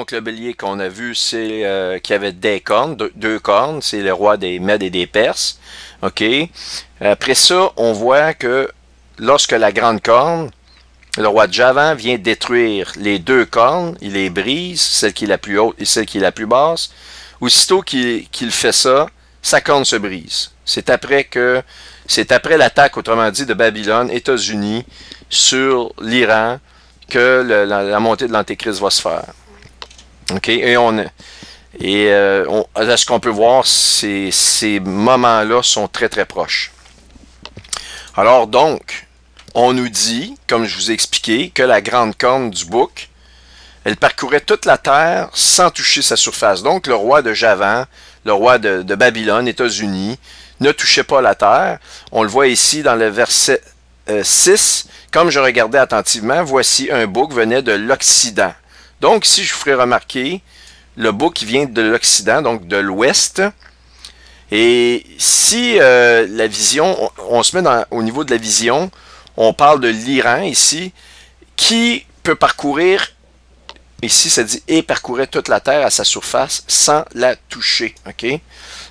donc le bélier qu'on a vu, c'est qui avait des cornes, deux cornes, c'est le roi des Mèdes et des Perses. OK. Après ça, on voit que lorsque la grande corne, le roi de Javan vient détruire les deux cornes, il les brise, celle qui est la plus haute et celle qui est la plus basse. Aussitôt qu'il fait ça, sa corne se brise. C'est après l'attaque, autrement dit, de Babylone, États-Unis, sur l'Iran, que la montée de l'Antéchrist va se faire. OK? Ce qu'on peut voir, ces moments-là sont très, très proches. Alors donc, on nous dit, comme je vous ai expliqué, que la grande corne du bouc, elle parcourait toute la terre sans toucher sa surface. Donc, le roi de Javan, le roi de Babylone, États-Unis, ne touchait pas la terre. On le voit ici dans le verset 6. Comme je regardais attentivement, voici un bouc venait de l'Occident. Donc, ici, je vous ferai remarquer, le bouc qui vient de l'Occident, donc de l'Ouest. Et si la vision, on se met au niveau de la vision, on parle de l'Iran ici, qui peut parcourir, ici ça dit, et parcourait toute la terre à sa surface sans la toucher. OK?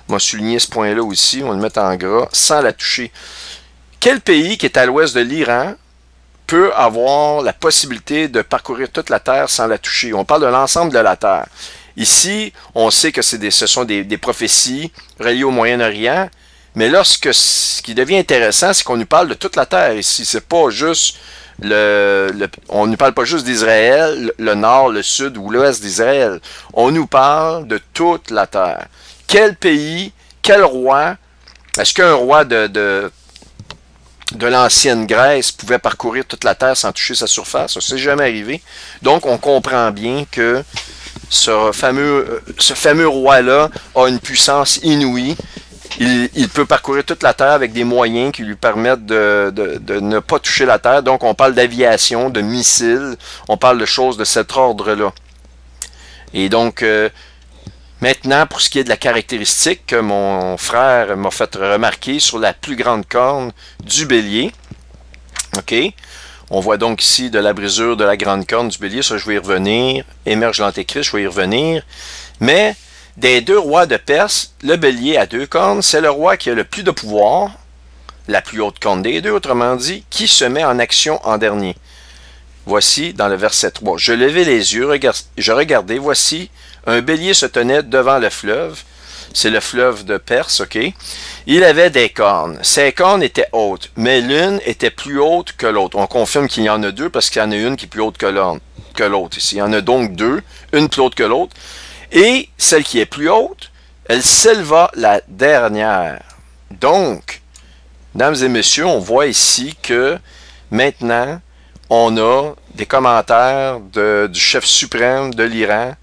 On va souligner ce point-là aussi, on va le mettre en gras, sans la toucher. Quel pays qui est à l'ouest de l'Iran peut avoir la possibilité de parcourir toute la terre sans la toucher? On parle de l'ensemble de la terre. Ici, on sait que ce sont des prophéties reliées au Moyen-Orient, mais là, ce qui devient intéressant, c'est qu'on nous parle de toute la terre ici. C'est pas juste on ne parle pas juste d'Israël, le nord, le sud ou l'ouest d'Israël. On nous parle de toute la terre. Quel pays, quel roi, est-ce qu'un roi de l'ancienne Grèce pouvait parcourir toute la terre sans toucher sa surface? Ça ne s'est jamais arrivé. Donc, on comprend bien que ce fameux roi-là a une puissance inouïe. Il peut parcourir toute la terre avec des moyens qui lui permettent de ne pas toucher la terre. Donc, on parle d'aviation, de missiles, on parle de choses de cet ordre-là. Et donc, maintenant, pour ce qui est de la caractéristique que mon frère m'a fait remarquer sur la plus grande corne du bélier, OK? On voit donc ici de la brisure de la grande corne du bélier, ça je vais y revenir, émerge l'Antéchrist, je vais y revenir, mais des deux rois de Perse, le bélier à deux cornes, c'est le roi qui a le plus de pouvoir, la plus haute corne des deux, autrement dit, qui se met en action en dernier. Voici dans le verset 3. Je levai les yeux, je regardais, voici, un bélier se tenait devant le fleuve, c'est le fleuve de Perse, OK? Il avait des cornes. Ces cornes étaient hautes, mais l'une était plus haute que l'autre. On confirme qu'il y en a deux parce qu'il y en a une qui est plus haute que l'autre ici. Il y en a donc deux, une plus haute que l'autre. Et celle qui est plus haute, elle s'éleva la dernière. Donc, mesdames et messieurs, on voit ici que maintenant, on a des commentaires du chef suprême de l'Iran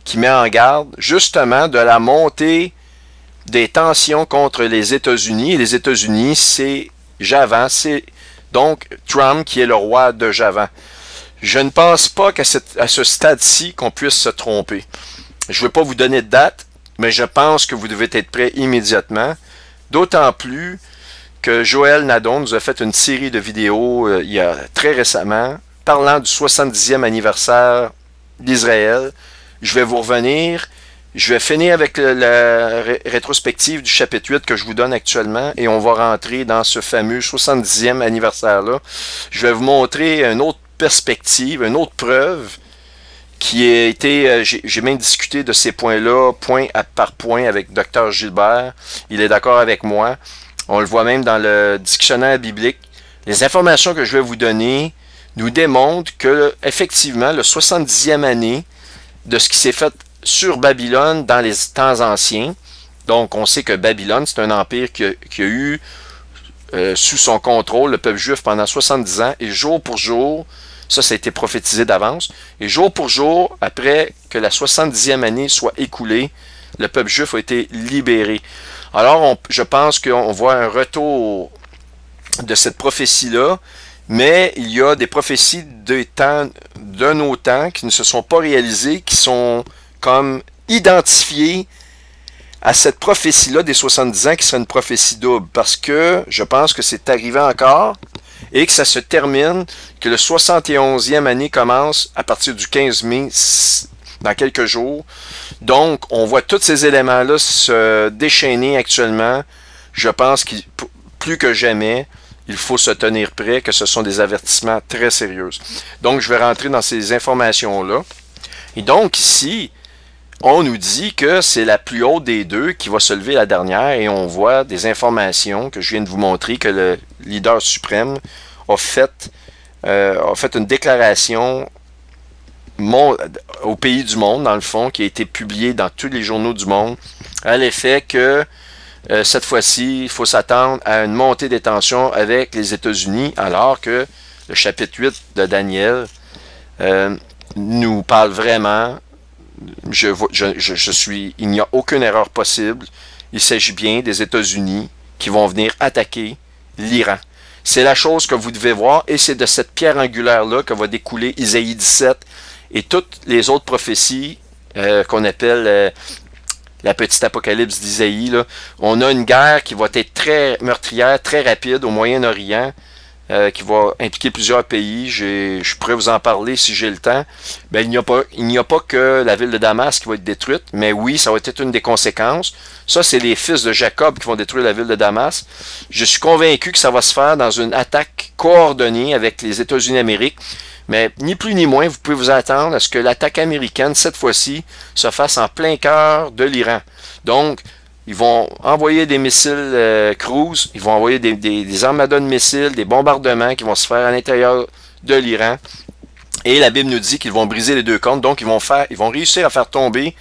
qui met en garde justement de la montée des tensions contre les États-Unis. Et les États-Unis, c'est Javan, c'est donc Trump qui est le roi de Javan. Je ne pense pas qu'à ce stade-ci qu'on puisse se tromper. Je ne veux pas vous donner de date, mais je pense que vous devez être prêts immédiatement. D'autant plus que Joël Nadon nous a fait une série de vidéos il y a très récemment, parlant du 70e anniversaire d'Israël. Je vais vous revenir, je vais finir avec la rétrospective du chapitre 8 que je vous donne actuellement et on va rentrer dans ce fameux 70e anniversaire-là. Je vais vous montrer une autre perspective, une autre preuve qui a été, j'ai même discuté de ces points-là, point par point avec Dr Gilbert. Il est d'accord avec moi. On le voit même dans le dictionnaire biblique. Les informations que je vais vous donner nous démontrent que, effectivement, le 70e année de ce qui s'est fait sur Babylone dans les temps anciens, donc on sait que Babylone, c'est un empire qui a eu sous son contrôle le peuple juif pendant 70 ans, et jour pour jour, ça a été prophétisé d'avance, et jour pour jour, après que la 70e année soit écoulée, le peuple juif a été libéré. Alors, je pense qu'on voit un retour de cette prophétie-là, mais il y a des prophéties de nos temps qui ne se sont pas réalisées, qui sont comme identifiées à cette prophétie-là des 70 ans, qui serait une prophétie double, parce que je pense que c'est arrivé encore, et que ça se termine, que le 71e année commence à partir du 15 mai dans quelques jours. Donc, on voit tous ces éléments-là se déchaîner actuellement. Je pense qu'il plus que jamais, il faut se tenir prêt, que ce sont des avertissements très sérieux. Donc, je vais rentrer dans ces informations-là. Et donc, ici, on nous dit que c'est la plus haute des deux qui va se lever la dernière et on voit des informations que je viens de vous montrer que le leader suprême a fait une déclaration au pays du monde, dans le fond, qui a été publiée dans tous les journaux du monde, à l'effet que cette fois-ci, il faut s'attendre à une montée des tensions avec les États-Unis, alors que le chapitre 8 de Daniel nous parle vraiment. Il n'y a aucune erreur possible. Il s'agit bien des États-Unis qui vont venir attaquer l'Iran. C'est la chose que vous devez voir et c'est de cette pierre angulaire-là que va découler Isaïe 17 et toutes les autres prophéties qu'on appelle la petite apocalypse d'Isaïe. On a une guerre qui va être très meurtrière, très rapide au Moyen-Orient, qui va impliquer plusieurs pays. Je pourrais vous en parler si j'ai le temps. Ben, il n'y a pas que la ville de Damas qui va être détruite, mais oui, ça va être une des conséquences. Ça, c'est les fils de Jacob qui vont détruire la ville de Damas. Je suis convaincu que ça va se faire dans une attaque coordonnée avec les États-Unis d'Amérique. Mais ni plus ni moins, vous pouvez vous attendre à ce que l'attaque américaine, cette fois-ci, se fasse en plein cœur de l'Iran. Donc, ils vont envoyer des missiles cruise, ils vont envoyer des armadas de missiles, des bombardements qui vont se faire à l'intérieur de l'Iran. Et la Bible nous dit qu'ils vont briser les deux cônes, donc ils vont réussir à faire tomber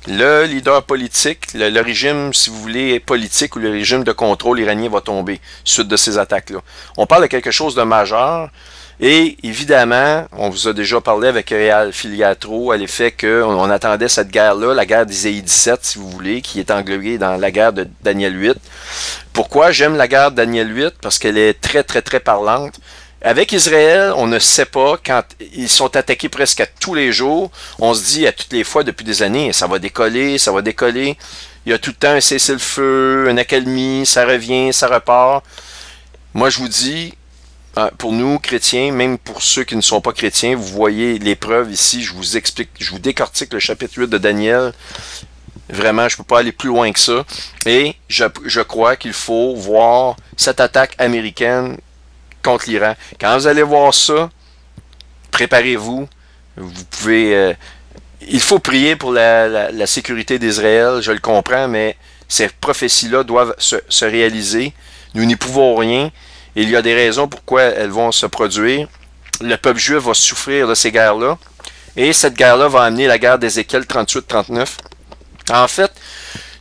le leader politique, le régime, si vous voulez, politique ou le régime de contrôle iranien va tomber suite de ces attaques-là. On parle de quelque chose de majeur. Et évidemment, on vous a déjà parlé avec Réal Filiatro à l'effet qu'on attendait cette guerre-là, la guerre d'Isaïe 17, si vous voulez, qui est englobée dans la guerre de Daniel 8. Pourquoi j'aime la guerre de Daniel 8? Parce qu'elle est très, très, très parlante. Avec Israël, on ne sait pas, quand ils sont attaqués presque à tous les jours, on se dit à toutes les fois depuis des années, ça va décoller, ça va décoller. Il y a tout le temps un cessez-le-feu, une accalmie, ça revient, ça repart. Moi, je vous dis, pour nous, chrétiens, même pour ceux qui ne sont pas chrétiens, vous voyez les preuves ici, je vous explique, je vous décortique le chapitre 8 de Daniel. Vraiment, je ne peux pas aller plus loin que ça. Et je crois qu'il faut voir cette attaque américaine contre l'Iran. Quand vous allez voir ça, préparez-vous. Vous pouvez... il faut prier pour la sécurité d'Israël, je le comprends, mais ces prophéties-là doivent se réaliser. Nous n'y pouvons rien. Il y a des raisons pourquoi elles vont se produire. Le peuple juif va souffrir de ces guerres-là. Et cette guerre-là va amener la guerre d'Ézéchiel 38-39. En fait,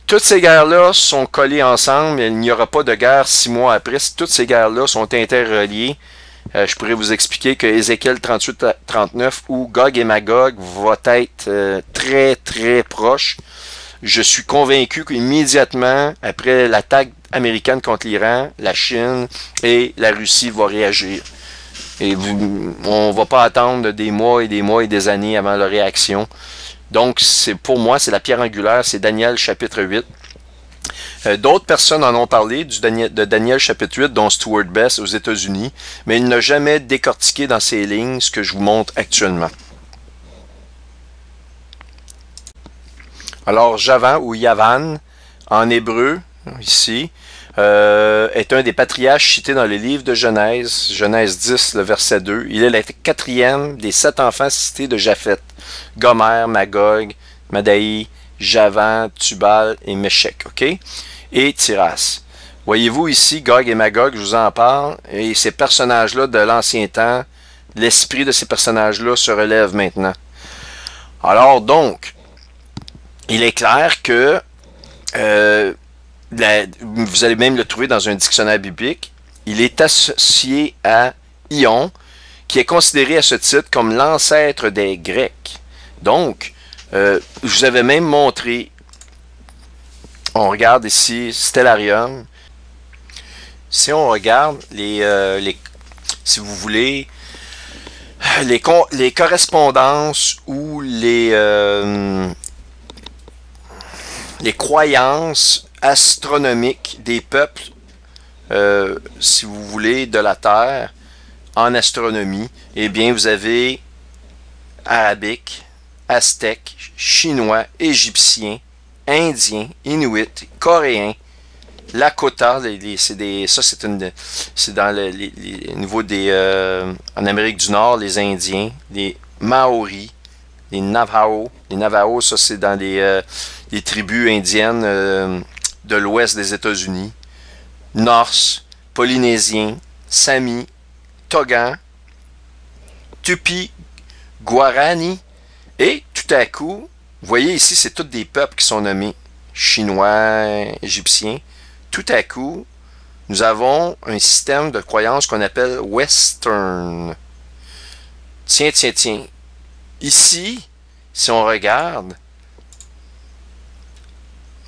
toutes ces guerres-là sont collées ensemble. Il n'y aura pas de guerre 6 mois après. Toutes ces guerres-là sont interreliées. Je pourrais vous expliquer que Ézéchiel 38-39 où Gog et Magog va être très, très proches. Je suis convaincu qu'immédiatement, après l'attaque américaine contre l'Iran, la Chine et la Russie vont réagir. Et on ne va pas attendre des mois et des mois et des années avant leur réaction. Donc, pour moi, c'est la pierre angulaire, c'est Daniel chapitre 8. D'autres personnes en ont parlé de Daniel chapitre 8, dont Stuart Best aux États-Unis, mais il n'a jamais décortiqué dans ses lignes ce que je vous montre actuellement. Alors, Javan ou Yavan, en hébreu, ici, est un des patriarches cités dans le livre de Genèse, Genèse 10, le verset 2. Il est le quatrième des 7 enfants cités de Japheth, Gomer, Magog, Madaï, Javan, Tubal et Méchec, ok? Et Tiras. Voyez-vous ici, Gog et Magog, je vous en parle, et ces personnages-là de l'ancien temps, l'esprit de ces personnages-là se relève maintenant. Alors donc, il est clair que vous allez même le trouver dans un dictionnaire biblique. Il est associé à Ion, qui est considéré à ce titre comme l'ancêtre des Grecs. Donc, je vous avais même montré, on regarde ici Stellarium. Si on regarde si vous voulez, les correspondances ou les croyances astronomiques des peuples, si vous voulez, de la Terre en astronomie, eh bien, vous avez arabique, Aztèques, Chinois, Égyptiens, Indiens, Inuits, Coréens, Lakota, ça c'est dans le niveau des en Amérique du Nord, les Indiens, les Maoris, les Navajos. Les Navajos, ça c'est dans les tribus indiennes de l'ouest des États-Unis. Norse, Polynésiens, Samis, Togan, Tupi, Guarani, et tout à coup, vous voyez ici, c'est tous des peuples qui sont nommés Chinois, Égyptiens. Tout à coup, nous avons un système de croyance qu'on appelle Western. Tiens, tiens, tiens. Ici, si on regarde,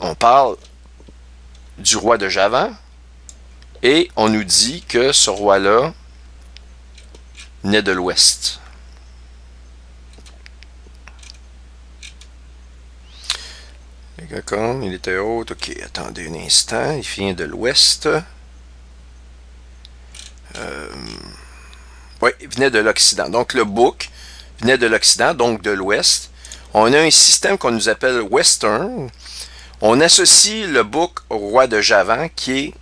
on parle du roi de Javan et on nous dit que ce roi-là naît de l'Ouest. Il était haut. Ok, attendez un instant. Il vient de l'Ouest. Oui, il venait de l'Occident. Donc le bouc venait de l'Occident, donc de l'Ouest. On a un système qu'on nous appelle Western. On associe le bouc au roi de Javan, qui est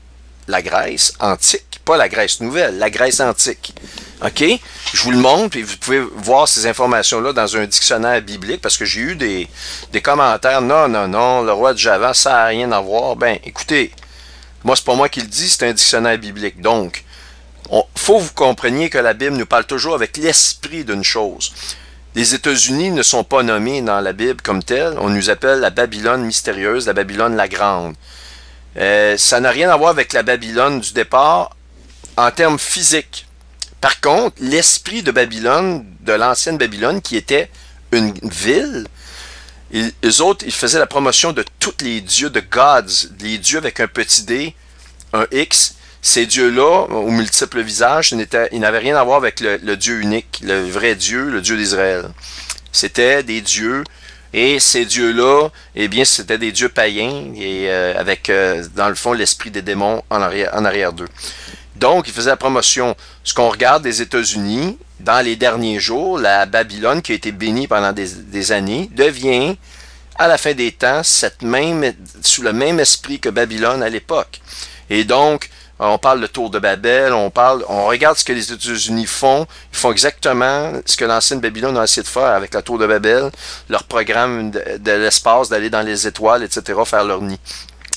la Grèce antique, pas la Grèce nouvelle, la Grèce antique. OK? Je vous le montre et vous pouvez voir ces informations-là dans un dictionnaire biblique parce que j'ai eu des commentaires. Non, non, non, le roi de Javan, ça n'a rien à voir. Ben, écoutez, moi, c'est pas moi qui le dis, c'est un dictionnaire biblique. Donc, faut que vous compreniez que la Bible nous parle toujours avec l'esprit d'une chose. Les États-Unis ne sont pas nommés dans la Bible comme tels. On nous appelle la Babylone mystérieuse, la Babylone la grande. Ça n'a rien à voir avec la Babylone du départ en termes physiques. Par contre, l'esprit de Babylone, de l'ancienne Babylone, qui était une ville, eux autres, ils faisaient la promotion de tous les dieux de gods, les dieux avec un petit d, un X. Ces dieux-là, aux multiples visages, ils n'avaient rien à voir avec le Dieu unique, le vrai Dieu, le Dieu d'Israël. C'était des dieux, et ces dieux-là, eh bien, c'était des dieux païens, et avec, dans le fond, l'esprit des démons en arrière d'eux. Donc, ils faisaient la promotion. Ce qu'on regarde des États-Unis, dans les derniers jours, la Babylone, qui a été bénie pendant des années, devient, à la fin des temps, sous le même esprit que Babylone à l'époque. Et donc, on parle de Tour de Babel, on regarde ce que les États-Unis font. Ils font exactement ce que l'ancienne Babylone a essayé de faire avec la Tour de Babel, leur programme de l'espace, d'aller dans les étoiles, etc., faire leur nid.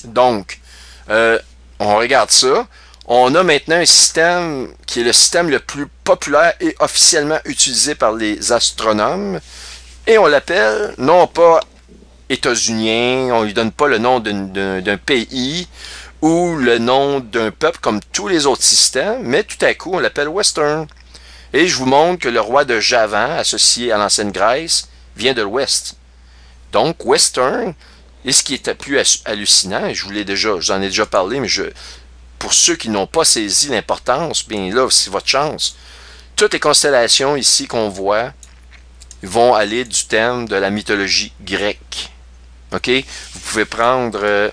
Donc, on regarde ça. On a maintenant un système qui est le système le plus populaire et officiellement utilisé par les astronomes. Et on l'appelle, non pas états-unien, on lui donne pas le nom d'un pays ou le nom d'un peuple comme tous les autres systèmes, mais tout à coup, on l'appelle Western. Et je vous montre que le roi de Javan, associé à l'ancienne Grèce, vient de l'Ouest. Donc, Western, et ce qui est le plus hallucinant, et j'en ai déjà parlé, mais pour ceux qui n'ont pas saisi l'importance, bien là, c'est votre chance. Toutes les constellations ici qu'on voit vont aller du thème de la mythologie grecque. OK? Vous pouvez prendre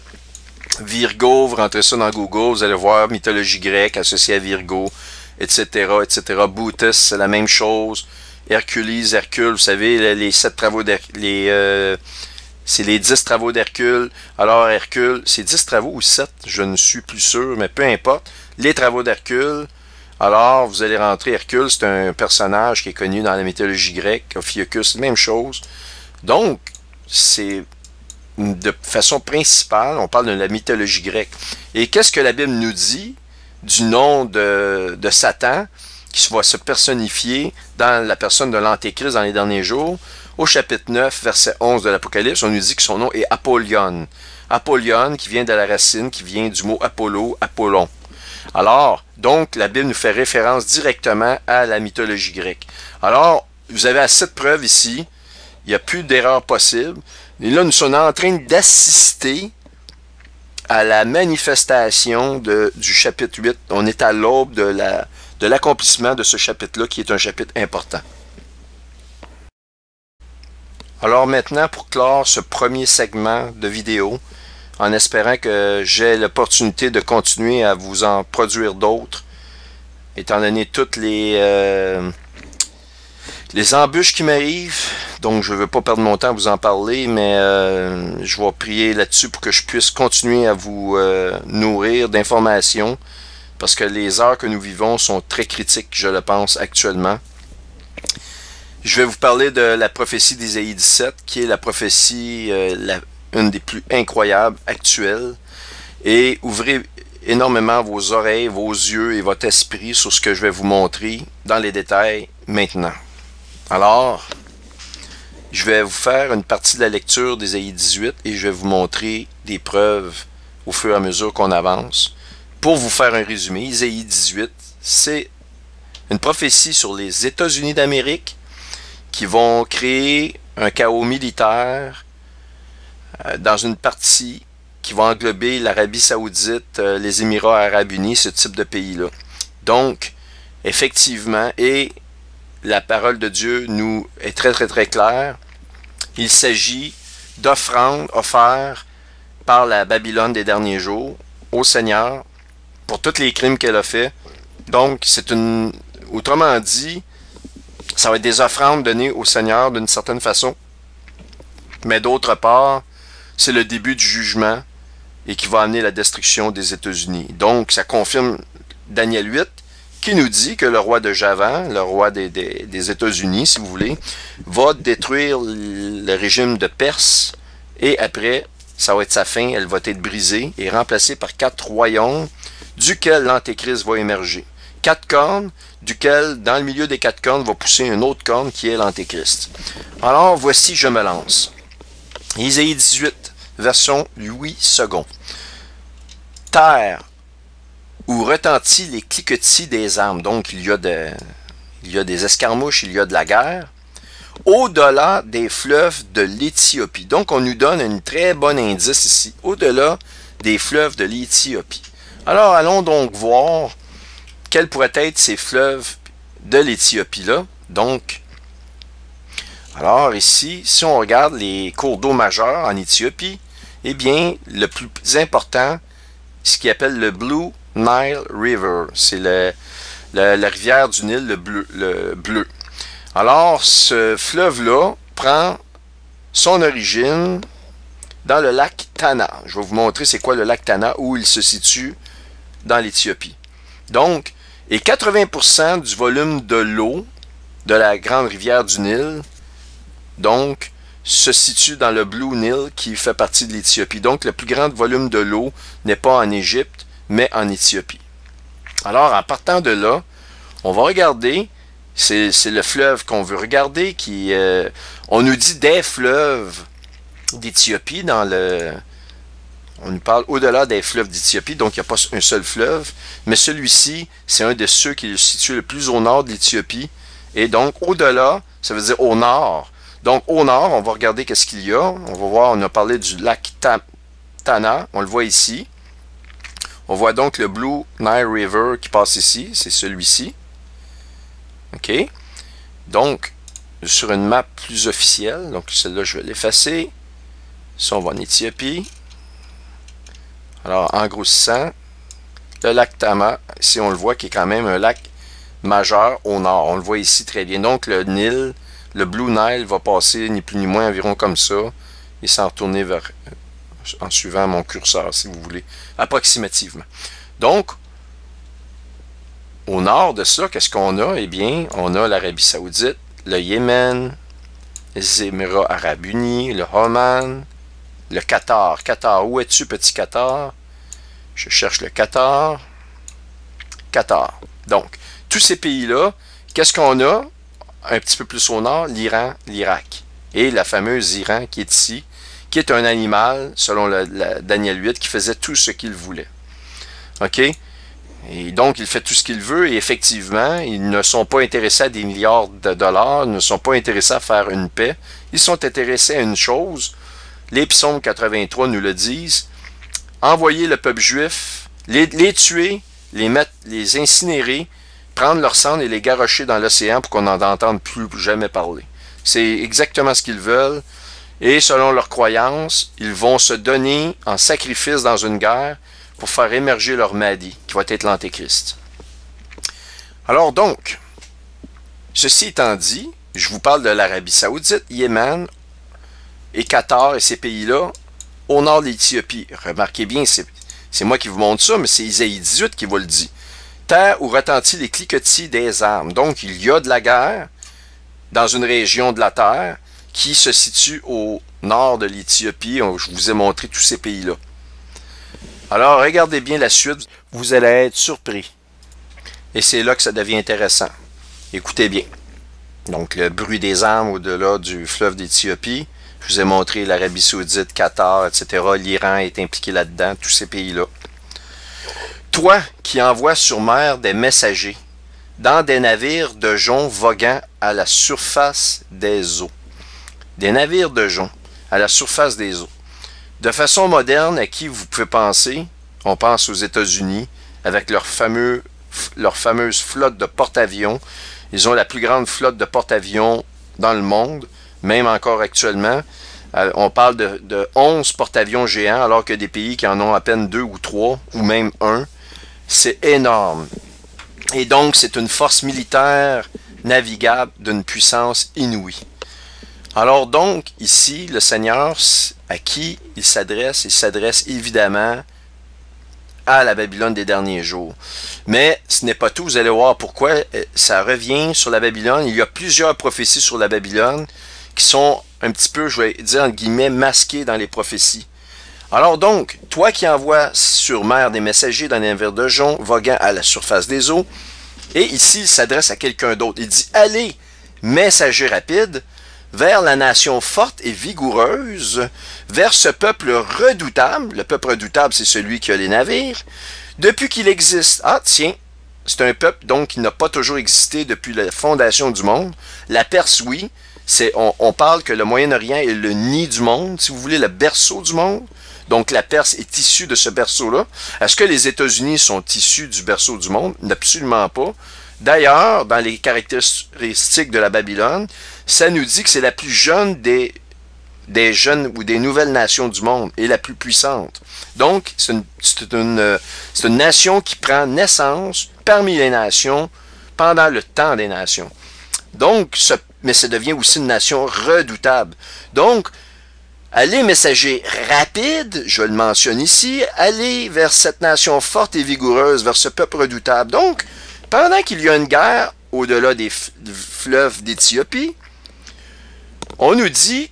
Virgo, vous rentrez ça dans Google, vous allez voir mythologie grecque associée à Virgo, etc., etc. Bootes, c'est la même chose. Hercules, Hercule, vous savez, les 7 travaux d'Hercule, c'est les 10 travaux d'Hercule. Alors, Hercule, c'est 10 travaux ou 7, je ne suis plus sûr, mais peu importe. Les travaux d'Hercule. Alors, vous allez rentrer, Hercule, c'est un personnage qui est connu dans la mythologie grecque. Ophiuchus, même chose. Donc, c'est de façon principale, on parle de la mythologie grecque. Et qu'est-ce que la Bible nous dit du nom de Satan, qui va se personnifier dans la personne de l'Antéchrist dans les derniers jours? Au chapitre 9, verset 11 de l'Apocalypse, on nous dit que son nom est Apollyon. Apollyon, qui vient de la racine, qui vient du mot Apollo, Apollon. Alors, donc, la Bible nous fait référence directement à la mythologie grecque. Alors, vous avez assez de preuves ici. Il n'y a plus d'erreur possible. Et là, nous sommes en train d'assister à la manifestation du chapitre 8. On est à l'aube de l'accomplissement de ce chapitre-là, qui est un chapitre important. Alors maintenant, pour clore ce premier segment de vidéo, en espérant que j'ai l'opportunité de continuer à vous en produire d'autres, étant donné toutes les embûches qui m'arrivent Donc, je ne veux pas perdre mon temps à vous en parler, mais je vais prier là-dessus pour que je puisse continuer à vous nourrir d'informations, parce que les heures que nous vivons sont très critiques, je le pense, actuellement. Je vais vous parler de la prophétie d'Ésaïe 17, qui est la prophétie, une des plus incroyables actuelles. Et ouvrez énormément vos oreilles, vos yeux et votre esprit sur ce que je vais vous montrer dans les détails maintenant. Alors, je vais vous faire une partie de la lecture d'Ésaïe 18 et je vais vous montrer des preuves au fur et à mesure qu'on avance. Pour vous faire un résumé, Ésaïe 18, c'est une prophétie sur les États-Unis d'Amérique qui vont créer un chaos militaire dans une partie qui va englober l'Arabie Saoudite, les Émirats Arabes Unis, ce type de pays-là. Donc, effectivement, et la parole de Dieu nous est très très très claire, il s'agit d'offrandes offertes par la Babylone des derniers jours au Seigneur pour tous les crimes qu'elle a fait. Donc, c'est une, autrement dit, ça va être des offrandes données au Seigneur d'une certaine façon, mais d'autre part, c'est le début du jugement et qui va amener la destruction des États-Unis. Donc, ça confirme Daniel 8, qui nous dit que le roi de Javan, le roi des États-Unis, si vous voulez, va détruire le régime de Perse, et après, ça va être sa fin, elle va être brisée et remplacée par 4 royaumes, duquel l'Antéchrist va émerger. 4 cornes, duquel, dans le milieu des 4 cornes, va pousser une autre corne qui est l'Antéchrist. Alors, voici, je me lance. Ésaïe 18, version Louis II. Terre, où retentit les cliquetis des armes. Donc, il y a des escarmouches, il y a de la guerre. Au-delà des fleuves de l'Éthiopie. Donc, on nous donne un très bon indice ici. Au-delà des fleuves de l'Éthiopie. Alors, allons donc voir quels pourraient être ces fleuves de l'Éthiopie-là. Donc, alors ici, si on regarde les cours d'eau majeurs en Éthiopie, eh bien, le plus important, ce qu'ils appellent le Blue Nile River. C'est la rivière du Nil, le bleu. Alors, ce fleuve-là prend son origine dans le lac Tana. Je vais vous montrer c'est quoi le lac Tana, où il se situe dans l'Éthiopie. Donc, et 80% du volume de l'eau de la grande rivière du Nil, donc, se situe dans le Blue Nile qui fait partie de l'Éthiopie. Donc, le plus grand volume de l'eau n'est pas en Égypte, mais en Éthiopie. Alors, en partant de là, on va regarder, c'est le fleuve qu'on veut regarder, qui, on nous dit des fleuves d'Éthiopie dans le... On nous parle au-delà des fleuves d'Éthiopie, donc il n'y a pas un seul fleuve, mais celui-ci, c'est un de ceux qui est situé le plus au nord de l'Éthiopie, et donc au-delà, ça veut dire au nord. Donc au nord, on va regarder qu'est-ce qu'il y a, on va voir, on a parlé du lac Tana, on le voit ici. On voit donc le Blue Nile River qui passe ici, c'est celui-ci. OK? Donc, sur une map plus officielle, donc celle-là, je vais l'effacer. Si on va en Éthiopie. Alors, en grossissant, le lac Tama, ici on le voit, qui est quand même un lac majeur au nord. On le voit ici très bien. Donc, le Nil, le Blue Nile va passer ni plus ni moins environ comme ça et s'en retourner vers... en suivant mon curseur, si vous voulez, approximativement. Donc, au nord de ça, qu'est-ce qu'on a? Eh bien, on a l'Arabie Saoudite, le Yémen, les Émirats Arabes Unis, le Oman, le Qatar. Qatar, où es-tu, petit Qatar? Je cherche le Qatar. Qatar. Donc, tous ces pays-là, qu'est-ce qu'on a? Un petit peu plus au nord, l'Iran, l'Irak. Et la fameuse Iran qui est ici, qui est un animal, selon Daniel 8, qui faisait tout ce qu'il voulait. OK? Et donc, il fait tout ce qu'il veut, et effectivement, ils ne sont pas intéressés à des milliards de dollars, ne sont pas intéressés à faire une paix. Ils sont intéressés à une chose, les psaumes 83 nous le disent, envoyer le peuple juif, les tuer, les incinérer, prendre leurs cendres et les garrocher dans l'océan pour qu'on n'en entende plus jamais parler. C'est exactement ce qu'ils veulent. Et selon leurs croyances, ils vont se donner en sacrifice dans une guerre pour faire émerger leur Mahdi, qui va être l'Antéchrist. Alors donc, ceci étant dit, je vous parle de l'Arabie Saoudite, Yémen et Qatar et ces pays-là, au nord de l'Éthiopie. Remarquez bien, c'est moi qui vous montre ça, mais c'est Isaïe 18 qui vous le dit. Terre où retentit les cliquetis des armes. Donc, il y a de la guerre dans une région de la terre qui se situe au nord de l'Éthiopie. Je vous ai montré tous ces pays-là. Alors, regardez bien la suite. Vous allez être surpris. Et c'est là que ça devient intéressant. Écoutez bien. Donc, le bruit des armes au-delà du fleuve d'Éthiopie. Je vous ai montré l'Arabie Saoudite, Qatar, etc. L'Iran est impliqué là-dedans, tous ces pays-là. Toi qui envoies sur mer des messagers dans des navires de joncs voguant à la surface des eaux. Des navires de joncs à la surface des eaux. De façon moderne, à qui vous pouvez penser? On pense aux États-Unis avec leur fameuse flotte de porte-avions. Ils ont la plus grande flotte de porte-avions dans le monde, même encore actuellement. On parle de 11 porte-avions géants, alors que des pays qui en ont à peine 2 ou 3, ou même 1. C'est énorme. Et donc, c'est une force militaire navigable d'une puissance inouïe. Alors donc, ici, le Seigneur, à qui il s'adresse évidemment à la Babylone des derniers jours. Mais ce n'est pas tout, vous allez voir pourquoi ça revient sur la Babylone. Il y a plusieurs prophéties sur la Babylone qui sont un petit peu, je vais dire en guillemets, masquées dans les prophéties. Alors donc, toi qui envoies sur mer des messagers dans les navires de joncs voguant à la surface des eaux, et ici il s'adresse à quelqu'un d'autre. Il dit, allez, messagers rapides, vers la nation forte et vigoureuse, vers ce peuple redoutable. Le peuple redoutable, c'est celui qui a les navires, depuis qu'il existe. Ah, tiens, c'est un peuple donc qui n'a pas toujours existé depuis la fondation du monde. La Perse, oui. On parle que le Moyen-Orient est le nid du monde, si vous voulez, le berceau du monde. Donc la Perse est issue de ce berceau-là. Est-ce que les États-Unis sont issus du berceau du monde? Absolument pas. D'ailleurs, dans les caractéristiques de la Babylone, ça nous dit que c'est la plus jeune des jeunes ou des nouvelles nations du monde et la plus puissante. Donc, c'est une nation qui prend naissance parmi les nations pendant le temps des nations. Donc, mais ça devient aussi une nation redoutable. Donc, allez, messagers rapides, je le mentionne ici, allez vers cette nation forte et vigoureuse, vers ce peuple redoutable. Donc, pendant qu'il y a une guerre au-delà des fleuves d'Éthiopie, on nous dit,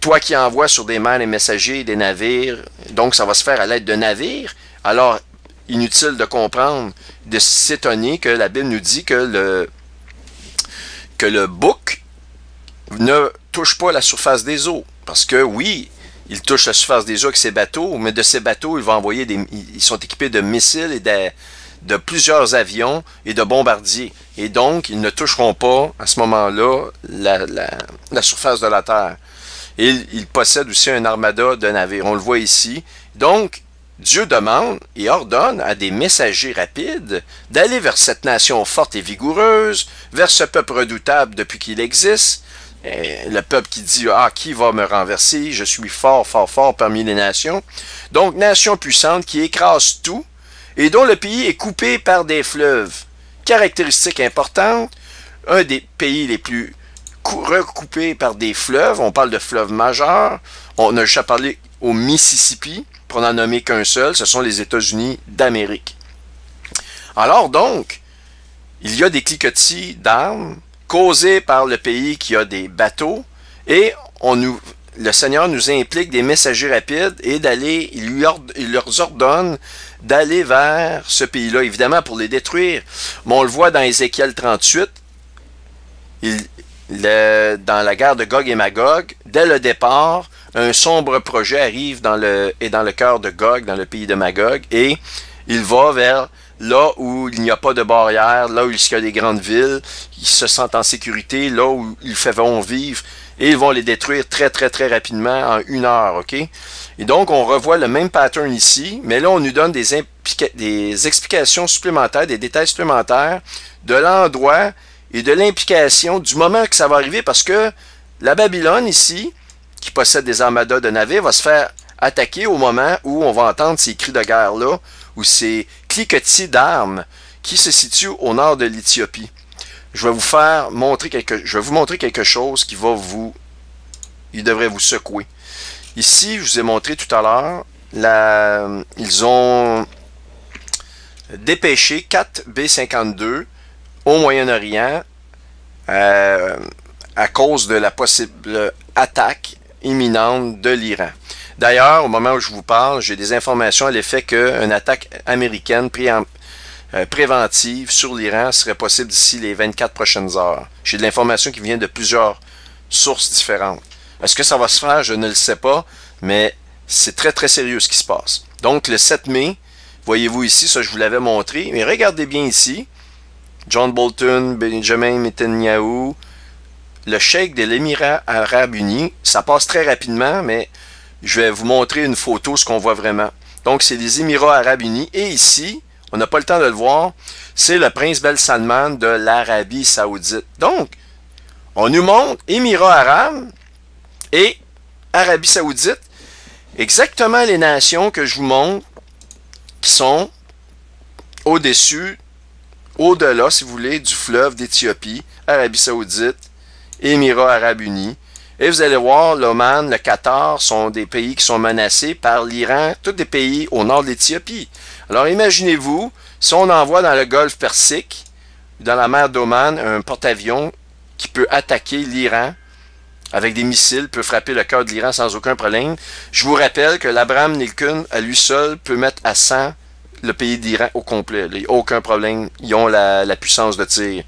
toi qui envoies sur des mers des messagers, des navires, donc ça va se faire à l'aide de navires, alors inutile de comprendre, de s'étonner que la Bible nous dit que le bouc ne touche pas la surface des eaux. Parce que oui, il touche la surface des eaux avec ses bateaux, mais de ces bateaux, il va envoyer ils sont équipés de missiles et de plusieurs avions et de bombardiers. Et donc, ils ne toucheront pas, à ce moment-là, la surface de la Terre. Et il possède aussi un armada de navires. On le voit ici. Donc, Dieu demande et ordonne à des messagers rapides d'aller vers cette nation forte et vigoureuse, vers ce peuple redoutable depuis qu'il existe, le peuple qui dit « Ah, qui va me renverser? Je suis fort, fort, fort parmi les nations. » Donc, nation puissante qui écrase tout et dont le pays est coupé par des fleuves. Caractéristique importante, un des pays les plus recoupés par des fleuves, on parle de fleuves majeurs, on a déjà parlé au Mississippi, pour n'en nommer qu'un seul, ce sont les États-Unis d'Amérique. Alors donc, il y a des cliquetis d'armes causés par le pays qui a des bateaux, et le Seigneur nous implique des messagers rapides et d'aller, il leur ordonne d'aller vers ce pays-là, évidemment pour les détruire. Mais on le voit dans Ézéchiel 38, dans la guerre de Gog et Magog, dès le départ, un sombre projet arrive dans le cœur de Gog, dans le pays de Magog, et il va vers là où il n'y a pas de barrière, là où il y a des grandes villes, ils se sentent en sécurité, là où ils vont vivre, et ils vont les détruire très très très rapidement en 1 heure, ok? Et donc on revoit le même pattern ici, mais là on nous donne des explications supplémentaires, des détails supplémentaires de l'endroit et de l'implication du moment que ça va arriver, parce que la Babylone ici, qui possède des armadas de navires, va se faire attaquer au moment où on va entendre ces cris de guerre-là, ou ces cliquetis d'armes qui se situent au nord de l'Éthiopie. je vais vous montrer quelque chose qui va il devrait vous secouer. Ici, je vous ai montré tout à l'heure, ils ont dépêché 4 B-52 au Moyen-Orient à cause de la possible attaque imminente de l'Iran. D'ailleurs, au moment où je vous parle, j'ai des informations à l'effet qu'une attaque américaine préventive sur l'Iran serait possible d'ici les 24 prochaines heures. J'ai de l'information qui vient de plusieurs sources différentes. Est-ce que ça va se faire? Je ne le sais pas, mais c'est très très sérieux ce qui se passe. Donc le 7 mai, voyez-vous ici, ça je vous l'avais montré, mais regardez bien ici, John Bolton, Benjamin Netanyahu, le cheikh de l'Émirat arabe uni, ça passe très rapidement, mais je vais vous montrer une photo, ce qu'on voit vraiment. Donc c'est les Émirats arabes unis, et ici, on n'a pas le temps de le voir, c'est le prince Ben Salman de l'Arabie saoudite. Donc, on nous montre Émirats arabes et Arabie saoudite, exactement les nations que je vous montre, qui sont au-dessus, au-delà, si vous voulez, du fleuve d'Éthiopie, Arabie saoudite, Émirats arabes unis. Et vous allez voir, l'Oman, le Qatar sont des pays qui sont menacés par l'Iran, tous des pays au nord de l'Éthiopie. Alors imaginez-vous, si on envoie dans le golfe Persique, dans la mer d'Oman, un porte-avions qui peut attaquer l'Iran avec des missiles, peut frapper le cœur de l'Iran sans aucun problème. Je vous rappelle que l'Abraham Lincoln, à lui seul, peut mettre à 100 le pays d'Iran au complet. Il n'y a aucun problème. Ils ont la puissance de tir.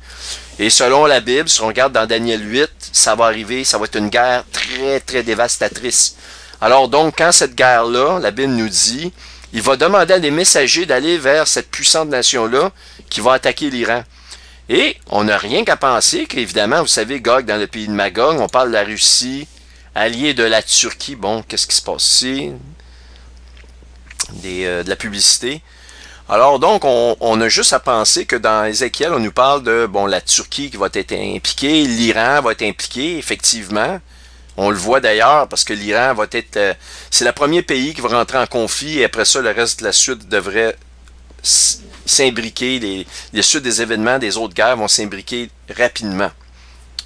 Et selon la Bible, si on regarde dans Daniel 8, ça va arriver, ça va être une guerre très, très dévastatrice. Alors donc, quand cette guerre-là, la Bible nous dit, il va demander à des messagers d'aller vers cette puissante nation-là qui va attaquer l'Iran. Et on n'a rien qu'à penser qu'évidemment, vous savez, Gog, dans le pays de Magog, on parle de la Russie, alliée de la Turquie. Bon, qu'est-ce qui se passe ici? De la publicité. Alors donc, on a juste à penser que dans Ézéchiel, on nous parle de la Turquie qui va être impliquée, l'Iran va être impliqué, effectivement. On le voit d'ailleurs parce que l'Iran va être... c'est le premier pays qui va rentrer en conflit et après ça, le reste de la suite devrait s'imbriquer. Les suites des événements des autres guerres vont s'imbriquer rapidement.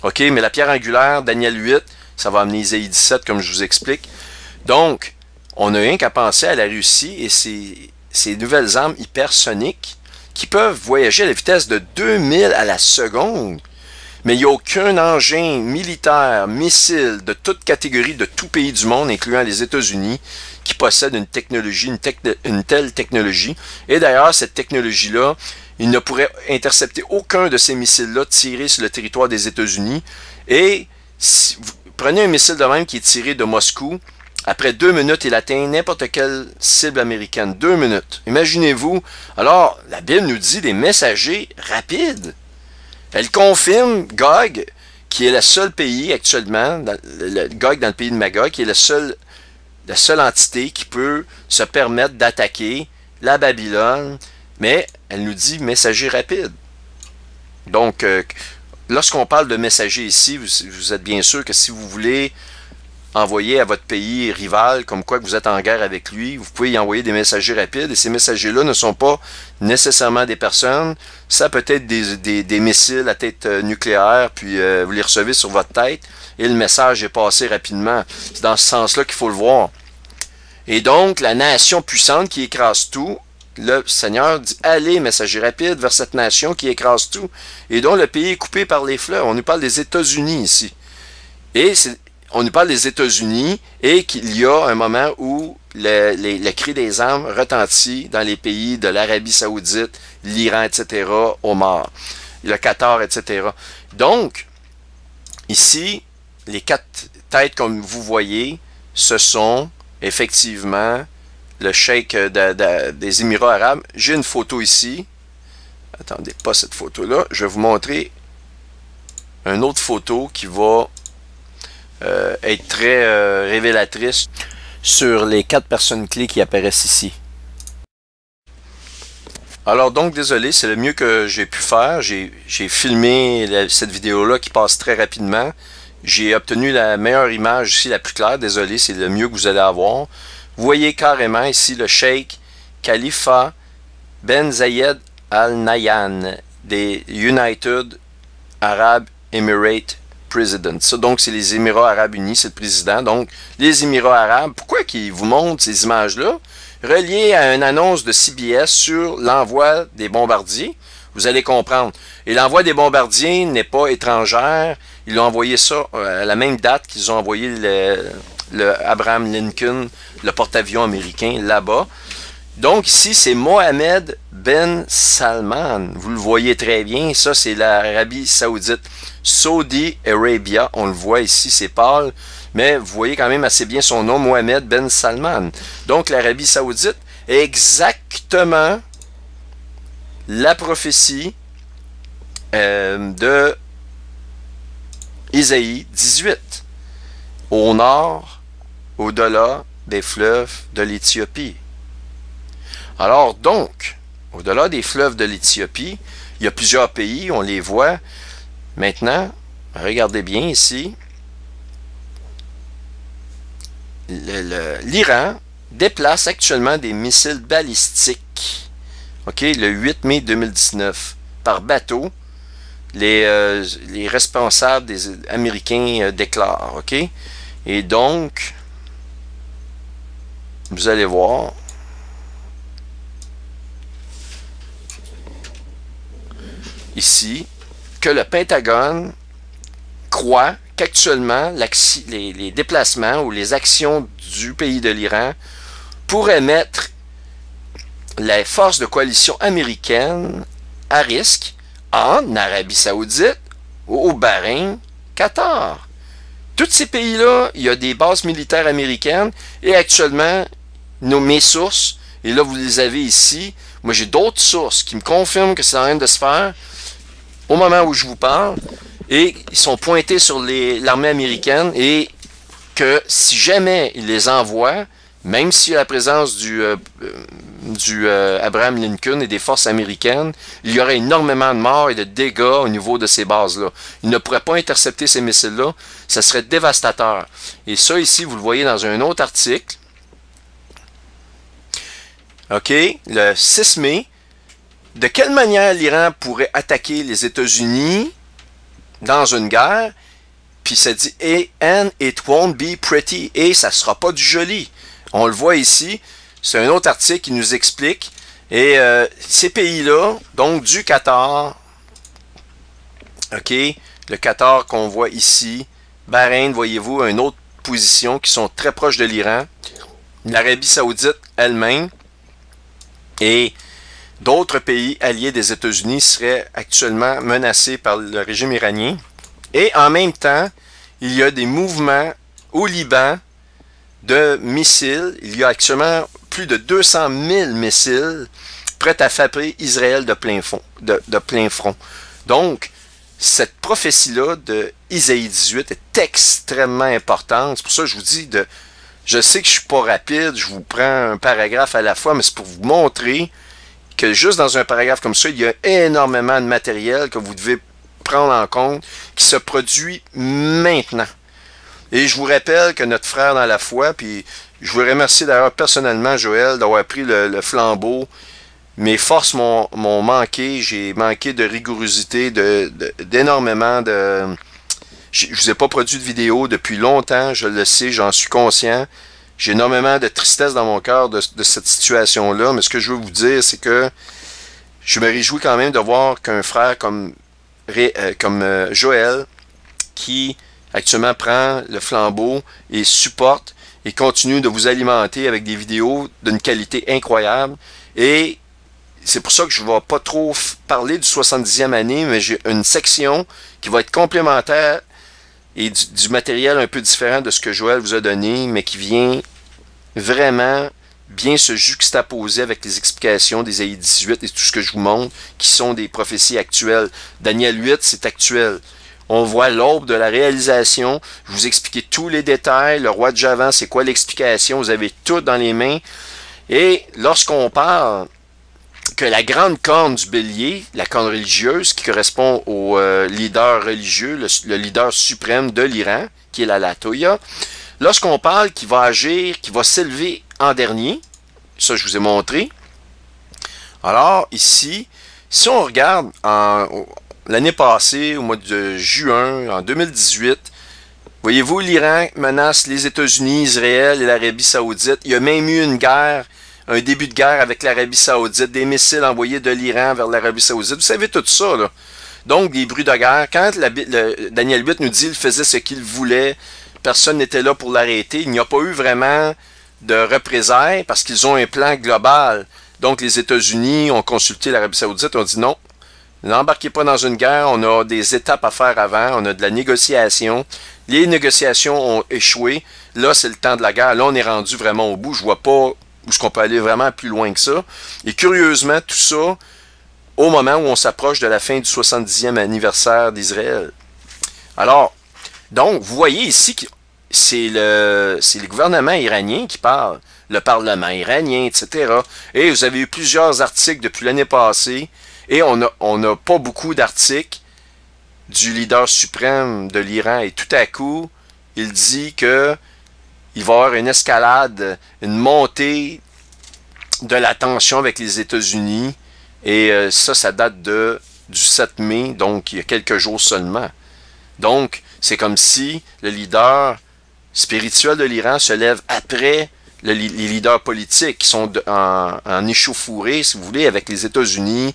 OK, mais la pierre angulaire, Daniel 8, ça va amener Isaïe 17 comme je vous explique. Donc, on n'a rien qu'à penser à la Russie et ces nouvelles armes hypersoniques qui peuvent voyager à la vitesse de 2000 à la seconde. Mais il n'y a aucun engin militaire, missile, de toute catégorie, de tout pays du monde, incluant les États-Unis, qui possède une technologie, une telle technologie. Et d'ailleurs, cette technologie-là, il ne pourrait intercepter aucun de ces missiles-là tirés sur le territoire des États-Unis. Et si vous prenez un missile de même qui est tiré de Moscou, après 2 minutes, il atteint n'importe quelle cible américaine. 2 minutes. Imaginez-vous. Alors, la Bible nous dit des messagers rapides. Elle confirme Gog, qui est le seul pays actuellement, Gog dans le pays de Magog, qui est la seule entité qui peut se permettre d'attaquer la Babylone, mais elle nous dit messager rapide. Donc, lorsqu'on parle de messager ici, vous êtes bien sûr que si vous voulez envoyer à votre pays rival, comme quoi que vous êtes en guerre avec lui, vous pouvez y envoyer des messagers rapides, et ces messagers-là ne sont pas nécessairement des personnes, ça peut être des missiles à tête nucléaire, puis vous les recevez sur votre tête, et le message est passé rapidement. C'est dans ce sens-là qu'il faut le voir. Et donc, la nation puissante qui écrase tout, le Seigneur dit, allez, messager rapide, vers cette nation qui écrase tout, et dont le pays est coupé par les fleuves. On nous parle des États-Unis ici. Et on nous parle des États-Unis et qu'il y a un moment où le cri des armes retentit dans les pays de l'Arabie saoudite, l'Iran, etc., Oman, le Qatar, etc. Donc, ici, les 4 têtes, comme vous voyez, ce sont effectivement le cheikh des Émirats arabes. J'ai une photo ici. Attendez, pas cette photo-là. Je vais vous montrer une autre photo qui va être très révélatrice sur les 4 personnes clés qui apparaissent ici. Alors donc, désolé, c'est le mieux que j'ai pu faire. J'ai filmé cette vidéo-là qui passe très rapidement. J'ai obtenu la meilleure image ici, la plus claire. Désolé, c'est le mieux que vous allez avoir. Vous voyez carrément ici le cheikh Khalifa Ben Zayed Al Nahyan des United Arab Emirate President. Ça, donc, c'est les Émirats Arabes Unis, c'est le président. Donc, les Émirats Arabes, pourquoi qu'ils vous montrent ces images-là? Reliées à une annonce de CBS sur l'envoi des bombardiers. Vous allez comprendre. Et l'envoi des bombardiers n'est pas étrangère. Ils ont envoyé ça à la même date qu'ils ont envoyé le Abraham Lincoln, le porte-avions américain, là-bas. Donc ici, c'est Mohammed Ben Salman. Vous le voyez très bien. Ça, c'est l'Arabie Saoudite. Saudi Arabia. On le voit ici, c'est pâle. Mais vous voyez quand même assez bien son nom, Mohammed Ben Salman. Donc l'Arabie Saoudite est exactement la prophétie de Isaïe 18. Au nord, au-delà des fleuves de l'Éthiopie. Alors donc, au-delà des fleuves de l'Éthiopie, il y a plusieurs pays, on les voit. Maintenant, regardez bien ici. L'Iran déplace actuellement des missiles balistiques. OK, le 8 mai 2019, par bateau. Les responsables des Américains déclarent. OK? Et donc, vous allez voir. Ici, que le Pentagone croit qu'actuellement, les déplacements ou les actions du pays de l'Iran pourraient mettre les forces de coalition américaines à risque en Arabie Saoudite, au Bahreïn, Qatar. Tous ces pays-là, il y a des bases militaires américaines et actuellement, mes sources, et là vous les avez ici, moi j'ai d'autres sources qui me confirment que c'est en train de se faire au moment où je vous parle, et ils sont pointés sur l'armée américaine, et que si jamais ils les envoient, même s'il y a la présence du Abraham Lincoln et des forces américaines, il y aurait énormément de morts et de dégâts au niveau de ces bases-là. Ils ne pourraient pas intercepter ces missiles-là, ça serait dévastateur. Et ça ici, vous le voyez dans un autre article. OK, le 6 mai, de quelle manière l'Iran pourrait attaquer les États-Unis dans une guerre, puis ça dit « and it won't be pretty » et ça sera pas du joli. On le voit ici, c'est un autre article qui nous explique, et ces pays-là, donc du Qatar, OK, le Qatar qu'on voit ici, Bahreïn, voyez-vous, une autre position qui sont très proches de l'Iran, l'Arabie Saoudite elle-même, et d'autres pays alliés des États-Unis seraient actuellement menacés par le régime iranien. Et en même temps, il y a des mouvements au Liban de missiles. Il y a actuellement plus de 200 000 missiles prêts à frapper Israël de plein front. Donc, cette prophétie-là de Isaïe 18 est extrêmement importante. C'est pour ça que je vous dis, je sais que je ne suis pas rapide, je vous prends un paragraphe à la fois, mais c'est pour vous montrer que juste dans un paragraphe comme ça, il y a énormément de matériel que vous devez prendre en compte, qui se produit maintenant. Et je vous rappelle que notre frère dans la foi, puis je vous remercie d'ailleurs personnellement, Joël, d'avoir pris le flambeau. Mes forces m'ont manqué, j'ai manqué de rigorosité, d'énormément de... Je ne vous ai pas produit de vidéo depuis longtemps, je le sais, j'en suis conscient. J'ai énormément de tristesse dans mon cœur de cette situation-là, mais ce que je veux vous dire, c'est que je me réjouis quand même de voir qu'un frère comme Joël, qui actuellement prend le flambeau et supporte et continue de vous alimenter avec des vidéos d'une qualité incroyable. Et c'est pour ça que je ne vais pas trop parler du 70e année, mais j'ai une section qui va être complémentaire et du matériel un peu différent de ce que Joël vous a donné, mais qui vient vraiment bien se juxtaposer avec les explications d'Isaïe 18 et tout ce que je vous montre, qui sont des prophéties actuelles. Daniel 8, c'est actuel. On voit l'aube de la réalisation. Je vous expliquer tous les détails. Le roi de Javan, c'est quoi l'explication? Vous avez tout dans les mains. Et lorsqu'on parle que la grande corne du bélier, la corne religieuse, qui correspond au leader religieux, le leader suprême de l'Iran, qui est l'Ayatollah, lorsqu'on parle qu'il va agir, qu'il va s'élever en dernier, ça je vous ai montré. Alors ici, si on regarde l'année passée, au mois de juin, en 2018, voyez-vous, l'Iran menace les États-Unis, Israël et l'Arabie Saoudite. Il y a même eu une guerre, un début de guerre avec l'Arabie Saoudite, des missiles envoyés de l'Iran vers l'Arabie Saoudite. Vous savez tout ça, là. Donc, des bruits de guerre. Quand Daniel 8 nous dit qu'il faisait ce qu'il voulait, personne n'était là pour l'arrêter. Il n'y a pas eu vraiment de représailles parce qu'ils ont un plan global. Donc, les États-Unis ont consulté l'Arabie Saoudite, ont dit non, n'embarquez pas dans une guerre, on a des étapes à faire avant, on a de la négociation. Les négociations ont échoué. Là, c'est le temps de la guerre. Là, on est rendu vraiment au bout. Je vois pas où est-ce qu'on peut aller vraiment plus loin que ça. Et curieusement, tout ça, au moment où on s'approche de la fin du 70e anniversaire d'Israël. Alors, donc, vous voyez ici que c'est le gouvernement iranien qui parle, le Parlement iranien, etc. Et vous avez eu plusieurs articles depuis l'année passée, et on n'a pas beaucoup d'articles du leader suprême de l'Iran, et tout à coup, il dit que il va y avoir une escalade, une montée de la tension avec les États-Unis, et ça date du 7 mai, donc il y a quelques jours seulement. Donc, c'est comme si le leader spirituel de l'Iran se lève après les leaders politiques qui sont en échauffourée, si vous voulez, avec les États-Unis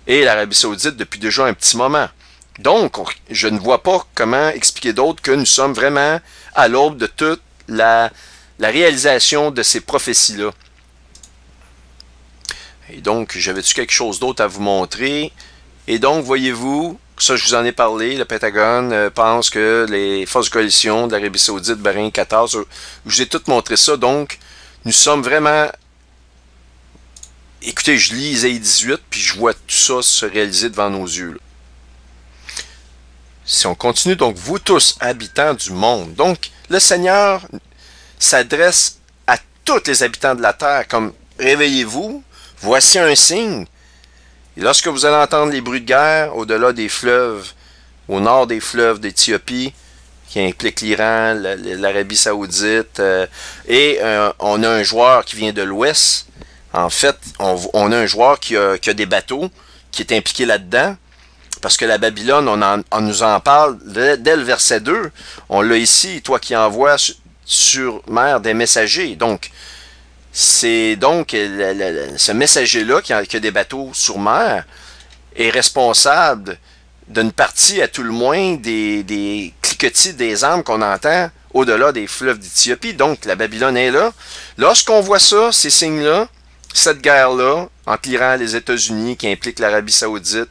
et l'Arabie Saoudite depuis déjà un petit moment. Donc, je ne vois pas comment expliquer d'autre que nous sommes vraiment à l'aube de toute la réalisation de ces prophéties-là. Et donc, j'avais-tu quelque chose d'autre à vous montrer? Et donc, voyez-vous, ça je vous en ai parlé, le Pentagone pense que les forces de coalition de l'Arabie Saoudite, Bahreïn, Qatar, je vous ai tout montré ça. Donc, nous sommes vraiment... Écoutez, je lis Isaïe 18, puis je vois tout ça se réaliser devant nos yeux, là. Si on continue, donc, vous tous, habitants du monde. Donc, le Seigneur s'adresse à tous les habitants de la terre, comme, réveillez-vous, voici un signe. Et lorsque vous allez entendre les bruits de guerre au-delà des fleuves, au nord des fleuves d'Éthiopie, qui impliquent l'Iran, l'Arabie Saoudite, et on a un joueur qui vient de l'Ouest. En fait, on a un joueur qui a des bateaux, qui est impliqué là-dedans, parce que la Babylone, on nous en parle dès le verset 2. On l'a ici, toi qui envoies sur mer des messagers. Donc, c'est donc ce messager-là qui a des bateaux sur mer est responsable d'une partie, à tout le moins, des cliquetis des armes qu'on entend au-delà des fleuves d'Éthiopie. Donc, la Babylone est là. Lorsqu'on voit ça, ces signes-là, cette guerre-là, entre l'Iran et les États-Unis, qui implique l'Arabie Saoudite,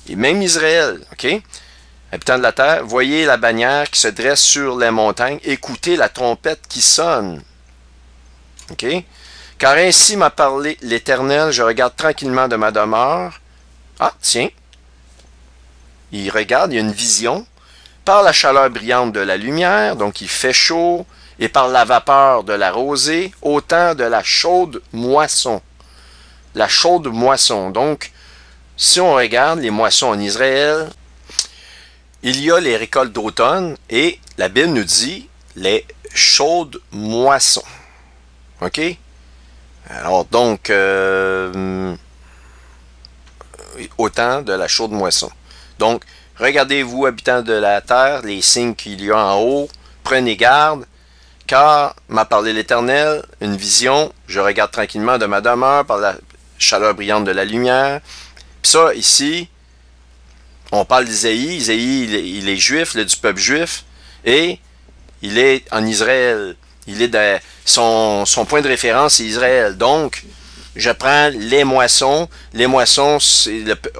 et même Israël, ok? Habitants de la terre, voyez la bannière qui se dresse sur les montagnes, écoutez la trompette qui sonne. Ok? Car ainsi m'a parlé l'Éternel, je regarde tranquillement de ma demeure. Ah, tiens. Il regarde, il y a une vision. Par la chaleur brillante de la lumière, donc il fait chaud, et par la vapeur de la rosée, au temps de la chaude moisson. La chaude moisson. Donc, si on regarde les moissons en Israël, il y a les récoltes d'automne, et la Bible nous dit les chaudes moissons. OK? Alors, donc, autant de la chaude moisson. Donc, regardez-vous, habitants de la terre, les signes qu'il y a en haut, prenez garde, car m'a parlé l'Éternel, une vision, je regarde tranquillement de ma demeure par la chaleur brillante de la lumière. Puis ça, ici, on parle d'Isaïe. Isaïe, il est juif, il est du peuple juif, et il est en Israël. Il est son point de référence, c'est Israël. Donc, je prends les moissons. Les moissons,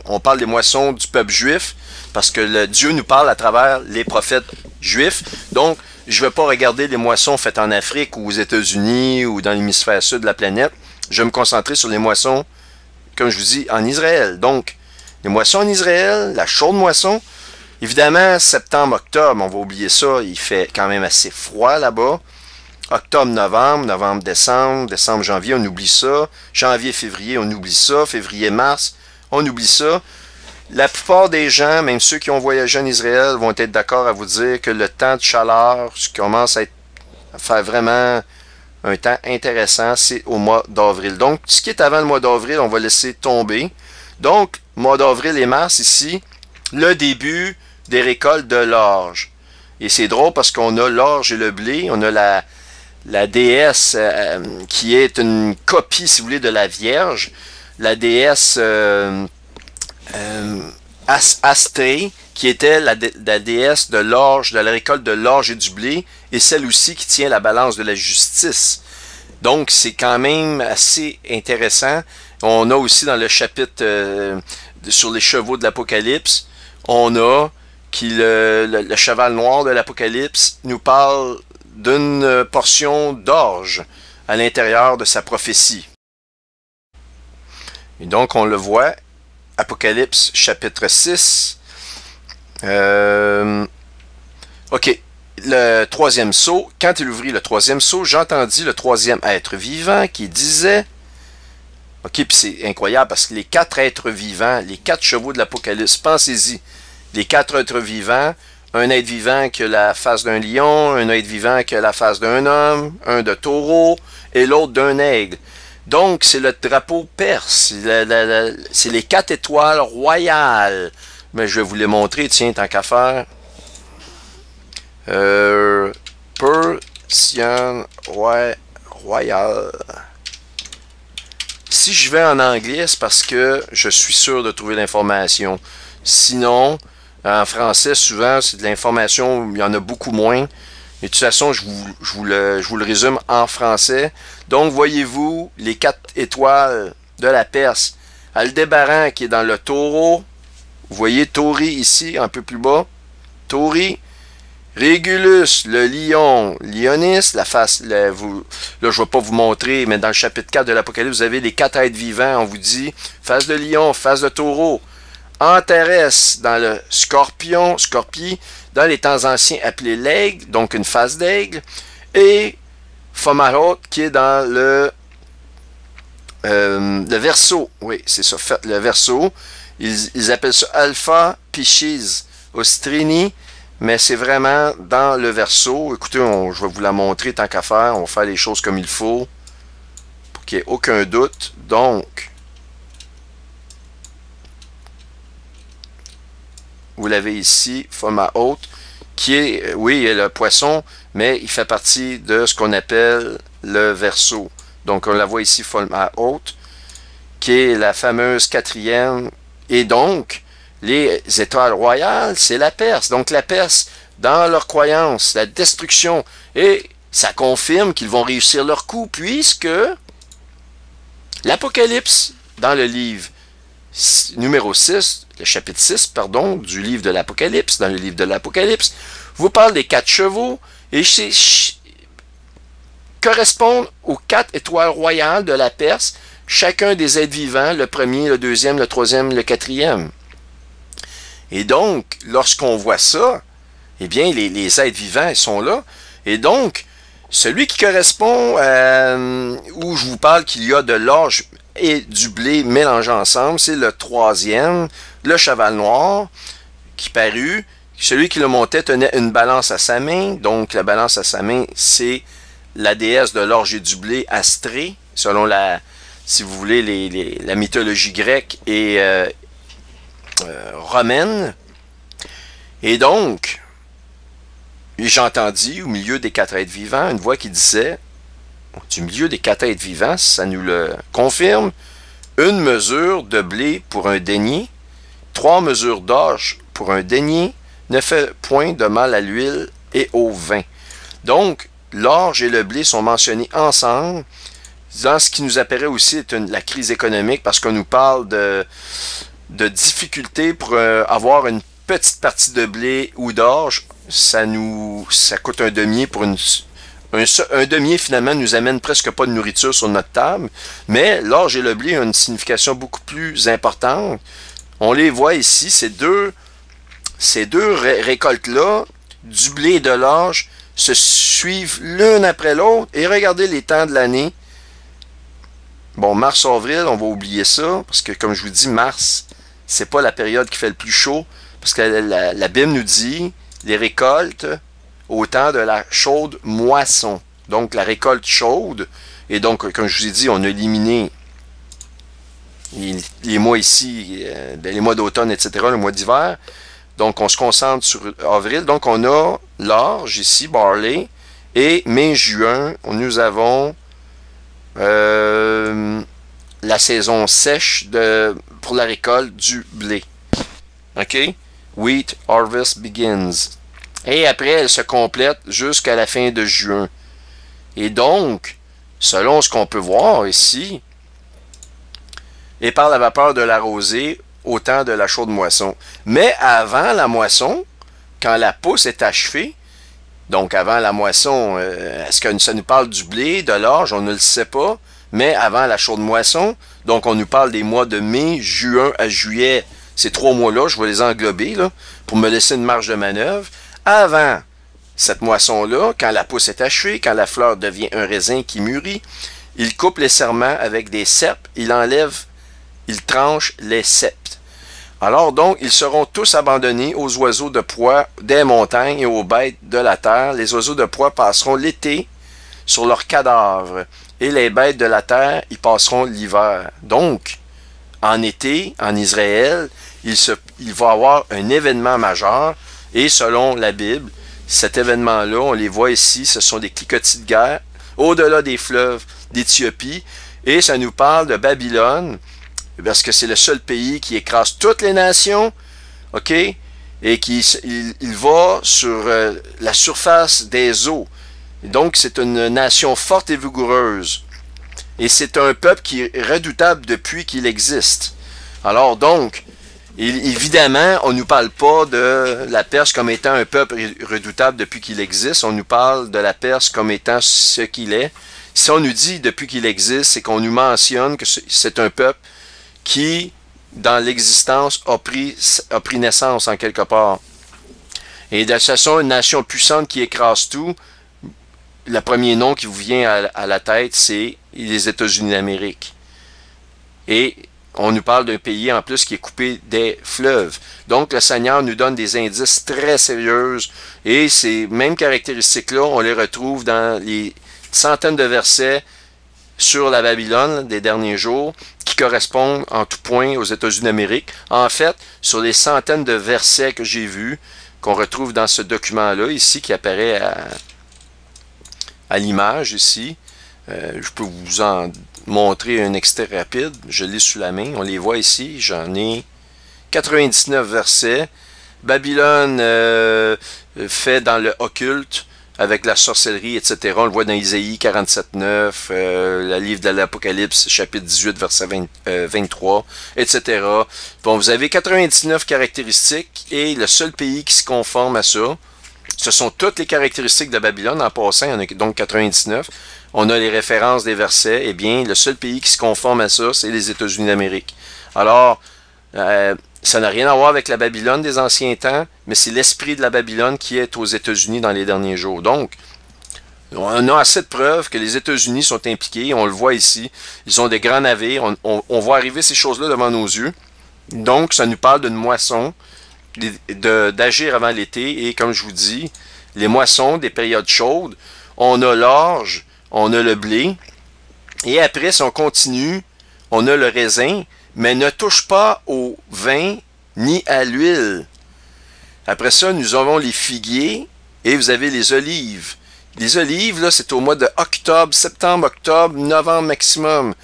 on parle des moissons du peuple juif, parce que Dieu nous parle à travers les prophètes juifs. Donc, je ne vais pas regarder les moissons faites en Afrique ou aux États-Unis ou dans l'hémisphère sud de la planète. Je vais me concentrer sur les moissons, comme je vous dis, en Israël. Donc, les moissons en Israël, la chaude moisson. Évidemment, septembre, octobre, on va oublier ça, il fait quand même assez froid là-bas. Octobre, novembre, novembre, décembre, janvier, on oublie ça. Janvier, février, on oublie ça. Février, mars, on oublie ça. La plupart des gens, même ceux qui ont voyagé en Israël, vont être d'accord à vous dire que le temps de chaleur commence à faire vraiment un temps intéressant, c'est au mois d'avril. Donc, ce qui est avant le mois d'avril, on va laisser tomber. Donc, mois d'avril et mars ici, le début des récoltes de l'orge. Et c'est drôle parce qu'on a l'orge et le blé, on a la déesse qui est une copie, si vous voulez, de la Vierge, la déesse Astrée, qui était la déesse de l'orge, de la récolte de l'orge et du blé, et celle aussi qui tient la balance de la justice. Donc c'est quand même assez intéressant. On a aussi dans le chapitre sur les chevaux de l'Apocalypse, on a qui le cheval noir de l'Apocalypse nous parle d'une portion d'orge à l'intérieur de sa prophétie. Et donc on le voit, Apocalypse chapitre 6. Ok, le troisième sceau. Quand il ouvrit le troisième sceau, j'entendis le troisième être vivant qui disait... Ok, puis c'est incroyable parce que les quatre êtres vivants, les quatre chevaux de l'Apocalypse, pensez-y, les quatre êtres vivants, un être vivant qui a la face d'un lion, un être vivant qui a la face d'un homme, un de taureau et l'autre d'un aigle. Donc, c'est le drapeau perse, c'est les quatre étoiles royales. Mais je vais vous les montrer, tiens, tant qu'à faire. Persian Royal. Si je vais en anglais, c'est parce que je suis sûr de trouver l'information. Sinon, en français, souvent, c'est de l'information, il y en a beaucoup moins. Et de toute façon, je vous le résume en français. Donc, voyez-vous, les quatre étoiles de la Perse. Aldébaran qui est dans le taureau. Vous voyez Tauri ici, un peu plus bas. Tauri. Régulus, le lion. Lionis, la face. Là, je ne vais pas vous montrer, mais dans le chapitre 4 de l'Apocalypse, vous avez les quatre êtres vivants. On vous dit face de lion, face de taureau. Antares dans le scorpion, scorpie, dans les temps anciens appelé l'aigle, donc une face d'aigle, et Fomarot qui est dans le Verseau, oui, c'est ça, le Verseau. Ils appellent ça Alpha Piscis Ostrini, mais c'est vraiment dans le Verseau. Écoutez, je vais vous la montrer tant qu'à faire, on va faire les choses comme il faut, pour qu'il n'y ait aucun doute. Donc, vous l'avez ici, format haute, qui est, oui, le poisson, mais il fait partie de ce qu'on appelle le Verseau. Donc, on la voit ici, format haute, qui est la fameuse quatrième. Et donc, les étoiles royales, c'est la Perse. Donc, la Perse, dans leur croyance, la destruction. Et ça confirme qu'ils vont réussir leur coup, puisque l'Apocalypse, dans le livre numéro 6, le chapitre 6, pardon, du livre de l'Apocalypse, dans le livre de l'Apocalypse, vous parle des quatre chevaux et correspondent aux quatre étoiles royales de la Perse, chacun des êtres vivants, le premier, le deuxième, le troisième, le quatrième. Et donc, lorsqu'on voit ça, eh bien, les êtres vivants, ils sont là. Et donc, celui qui correspond, où je vous parle qu'il y a de l'orge et du blé mélangés ensemble, c'est le troisième, le cheval noir, qui parut. Celui qui le montait tenait une balance à sa main. Donc, la balance à sa main, c'est la déesse de l'orge et du blé, Astrée, selon si vous voulez, la mythologie grecque et romaine. Et donc, j'entendis au milieu des quatre êtres vivants une voix qui disait, du milieu des quatre êtres vivants, ça nous le confirme, une mesure de blé pour un denier, 3 mesures d'orge pour un denier, ne fait point de mal à l'huile et au vin. Donc, l'orge et le blé sont mentionnés ensemble dans ce qui nous apparaît aussi être la crise économique, parce qu'on nous parle de difficultés pour avoir une petite partie de blé ou d'orge. Ça coûte un denier pour un denier finalement nous amène presque pas de nourriture sur notre table, mais l'orge et le blé ont une signification beaucoup plus importante. On les voit ici, ces deux récoltes-là, du blé et de l'orge, se suivent l'une après l'autre, et regardez les temps de l'année. Bon, mars-avril, on va oublier ça, parce que comme je vous dis, mars, c'est pas la période qui fait le plus chaud, parce que la Bible nous dit les récoltes au temps de la chaude moisson. Donc, la récolte chaude, et donc, comme je vous ai dit, on a éliminé les mois ici, les mois d'automne, etc., le mois d'hiver. Donc, on se concentre sur avril. Donc, on a l'orge ici, barley. Et mai-juin, nous avons la saison sèche pour la récolte du blé. OK? Wheat harvest begins. Et après, elle se complète jusqu'à la fin de juin. Et donc, selon ce qu'on peut voir ici, et par la vapeur de la rosée, au temps de la chaude moisson. Mais avant la moisson, quand la pousse est achevée, donc avant la moisson, est-ce que ça nous parle du blé, de l'orge? On ne le sait pas. Mais avant la chaude moisson, donc on nous parle des mois de mai, juin à juillet. Ces 3 mois-là, je vais les englober là, pour me laisser une marge de manœuvre. Avant cette moisson-là, quand la pousse est achevée, quand la fleur devient un raisin qui mûrit, il coupe les serments avec des ceps, il tranche les septes. Alors donc, ils seront tous abandonnés aux oiseaux de proie des montagnes et aux bêtes de la terre. Les oiseaux de proie passeront l'été sur leurs cadavres, et les bêtes de la terre y passeront l'hiver. Donc, en été, en Israël, il va y avoir un événement majeur, et selon la Bible, cet événement-là, on les voit ici, ce sont des cliquetis de guerre, au-delà des fleuves d'Éthiopie, et ça nous parle de Babylone, parce que c'est le seul pays qui écrase toutes les nations, ok, et il va sur la surface des eaux. Et donc, c'est une nation forte et vigoureuse. Et c'est un peuple qui est redoutable depuis qu'il existe. Alors donc, évidemment, on ne nous parle pas de la Perse comme étant un peuple redoutable depuis qu'il existe. On nous parle de la Perse comme étant ce qu'il est. Si on nous dit depuis qu'il existe, c'est qu'on nous mentionne que c'est un peuple qui, dans l'existence, a pris naissance en quelque part. Et de toute façon, une nation puissante qui écrase tout, le premier nom qui vous vient à la tête, c'est les États-Unis d'Amérique. Et on nous parle d'un pays en plus qui est coupé des fleuves. Donc le Seigneur nous donne des indices très sérieux et ces mêmes caractéristiques-là, on les retrouve dans les centaines de versets sur la Babylone des derniers jours qui correspondent en tout point aux États-Unis d'Amérique. En fait, sur les centaines de versets que j'ai vus, qu'on retrouve dans ce document-là ici qui apparaît à l'image ici, je peux vous en montrer un extrait rapide. Je l'ai sous la main. On les voit ici. J'en ai 99 versets. Babylone fait dans le occulte avec la sorcellerie, etc. On le voit dans Isaïe 47.9, le livre de l'Apocalypse, chapitre 18, verset 23, etc. Bon, vous avez 99 caractéristiques et le seul pays qui se conforme à ça, ce sont toutes les caractéristiques de Babylone. En passant, il y en a donc 99. On a les références des versets. Eh bien, le seul pays qui se conforme à ça, c'est les États-Unis d'Amérique. Alors, ça n'a rien à voir avec la Babylone des anciens temps, mais c'est l'esprit de la Babylone qui est aux États-Unis dans les derniers jours. Donc, on a assez de preuves que les États-Unis sont impliqués. On le voit ici. Ils ont des grands navires. On voit arriver ces choses-là devant nos yeux. Donc, ça nous parle d'une moisson, d'agir avant l'été. Et comme je vous dis, les moissons, des périodes chaudes, on a l'orge, on a le blé. Et après, si on continue, on a le raisin, mais ne touche pas au vin ni à l'huile. Après ça, nous avons les figuiers et vous avez les olives. Les olives, là, c'est au mois de octobre, septembre, octobre, novembre maximum.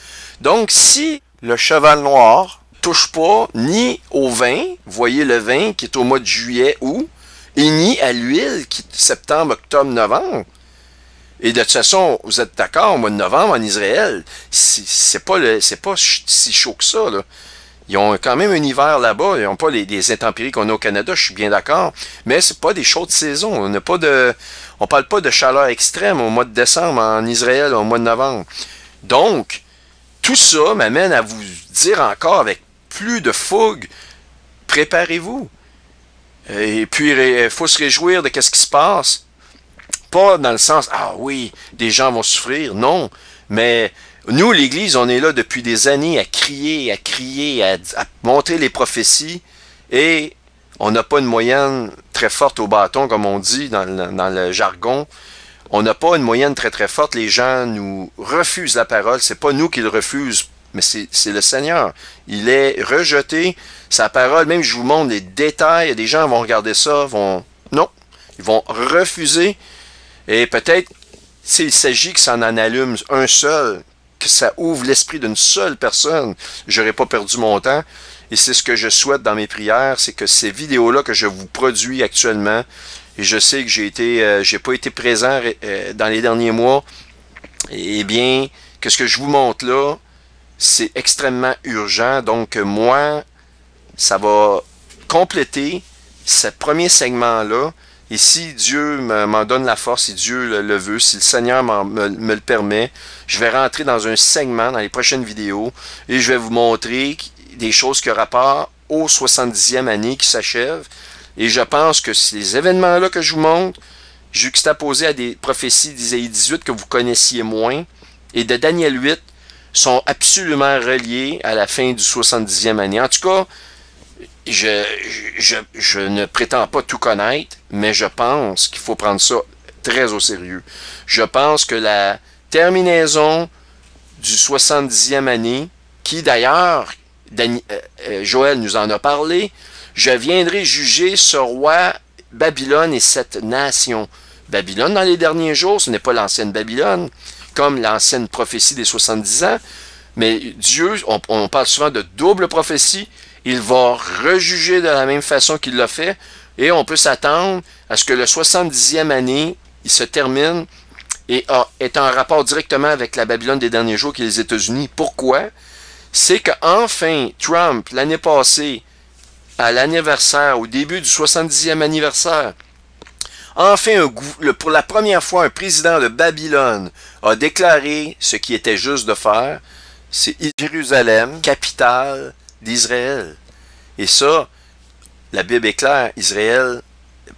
Donc, si le cheval noir touche pas ni au vin, voyez le vin qui est au mois de juillet, août, et ni à l'huile qui est septembre, octobre, novembre. Et de toute façon, vous êtes d'accord, au mois de novembre en Israël, c'est pas si chaud que ça, là. Ils ont quand même un hiver là-bas, ils n'ont pas les intempéries qu'on a au Canada, je suis bien d'accord, mais c'est pas des chaudes saisons. On parle pas de chaleur extrême au mois de décembre en Israël, au mois de novembre. Donc, tout ça m'amène à vous dire encore avec plus de fougue, préparez-vous. Et puis, il faut se réjouir de ce qui se passe. Pas dans le sens, ah oui, des gens vont souffrir, non. Mais nous, l'Église, on est là depuis des années à crier, à montrer les prophéties. Et on n'a pas une moyenne très forte au bâton, comme on dit dans le jargon. On n'a pas une moyenne très très forte. Les gens nous refusent la parole. C'est pas nous qui le refusent, mais c'est le Seigneur. Il est rejeté. Sa parole, même je vous montre les détails, des gens vont regarder ça, non, ils vont refuser. Et peut-être, s'il s'agit que ça en allume un seul, que ça ouvre l'esprit d'une seule personne, j'aurais pas perdu mon temps. Et c'est ce que je souhaite dans mes prières, c'est que ces vidéos-là que je vous produis actuellement, et je sais que j'ai pas été présent dans les derniers mois, eh bien, que ce que je vous montre là, c'est extrêmement urgent. Donc, moi, ça va compléter ce premier segment-là. Et si Dieu m'en donne la force, si Dieu le veut, si le Seigneur me le permet, je vais rentrer dans un segment dans les prochaines vidéos et je vais vous montrer des choses qui ont rapport aux 70e année qui s'achèvent. Et je pense que ces événements-là que je vous montre, juxtaposés à des prophéties d'Isaïe 18 que vous connaissiez moins et de Daniel 8, sont absolument reliés à la fin du 70e année. En tout cas, je ne prétends pas tout connaître, mais je pense qu'il faut prendre ça très au sérieux. Je pense que la terminaison du 70e année, qui d'ailleurs, Joël nous en a parlé, je viendrai juger ce roi Babylone et cette nation. Babylone dans les derniers jours, ce n'est pas l'ancienne Babylone, comme l'ancienne prophétie des 70 ans, mais Dieu, on parle souvent de double prophétie, il va rejuger de la même façon qu'il l'a fait, et on peut s'attendre à ce que le 70e année, il se termine, et est en rapport directement avec la Babylone des derniers jours qui est les États-Unis. Pourquoi? C'est qu'enfin, Trump, l'année passée, à l'anniversaire, au début du 70e anniversaire, enfin, pour la première fois, un président de Babylone a déclaré ce qui était juste de faire, c'est Jérusalem, capitale d'Israël. Et ça, la Bible est claire, Israël,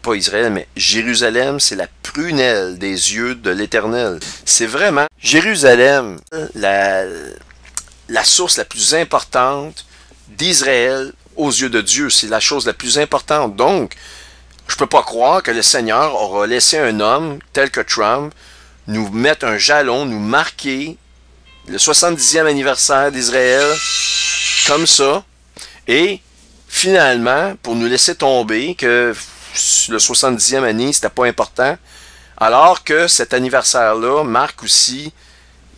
pas Israël, mais Jérusalem, c'est la prunelle des yeux de l'Éternel. C'est vraiment Jérusalem, la source la plus importante d'Israël aux yeux de Dieu. C'est la chose la plus importante. Donc, je ne peux pas croire que le Seigneur aura laissé un homme tel que Trump nous mettre un jalon, nous marquer le 70e anniversaire d'Israël comme ça, et finalement, pour nous laisser tomber que le 70e année, c'était pas important, alors que cet anniversaire-là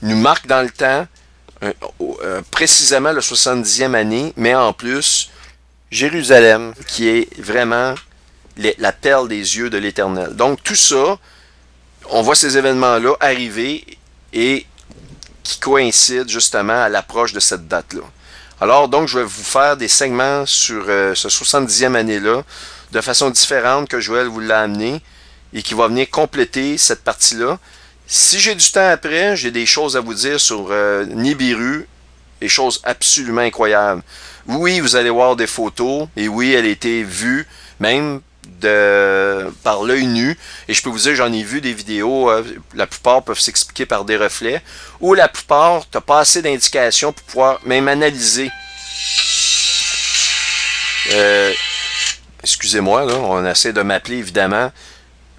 nous marque dans le temps, précisément le 70e année, mais en plus, Jérusalem, qui est vraiment la perle des yeux de l'Éternel. Donc tout ça, on voit ces événements-là arriver et qui coïncident justement à l'approche de cette date-là. Alors donc je vais vous faire des segments sur ce 70e année-là de façon différente que Joël vous l'a amené et qui va venir compléter cette partie-là. Si j'ai du temps après, j'ai des choses à vous dire sur Nibiru, des choses absolument incroyables. Oui, vous allez voir des photos, et oui, elle a été vue, même par l'œil nu, et je peux vous dire, j'en ai vu des vidéos, la plupart peuvent s'expliquer par des reflets, ou la plupart, tu n'as pas assez d'indications pour pouvoir même analyser. Excusez-moi, là, on essaie de m'appeler, évidemment,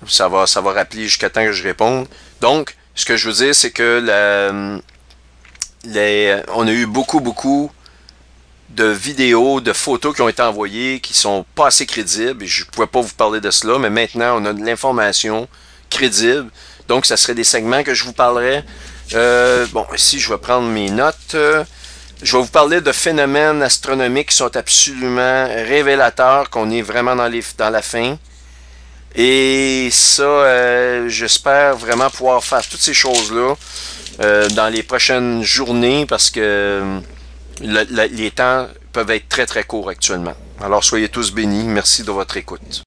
ça va rappeler jusqu'à temps que je réponde. Donc, ce que je veux dire, c'est que on a eu beaucoup de vidéos, de photos qui ont été envoyées, qui sont pas assez crédibles, et je ne pouvais pas vous parler de cela, mais maintenant, on a de l'information crédible, donc ça serait des segments que je vous parlerai. Bon, ici, je vais prendre mes notes. Je vais vous parler de phénomènes astronomiques qui sont absolument révélateurs, qu'on est vraiment dans la fin. Et ça, j'espère vraiment pouvoir faire toutes ces choses-là dans les prochaines journées, parce que les temps peuvent être très courts actuellement. Alors soyez tous bénis. Merci de votre écoute.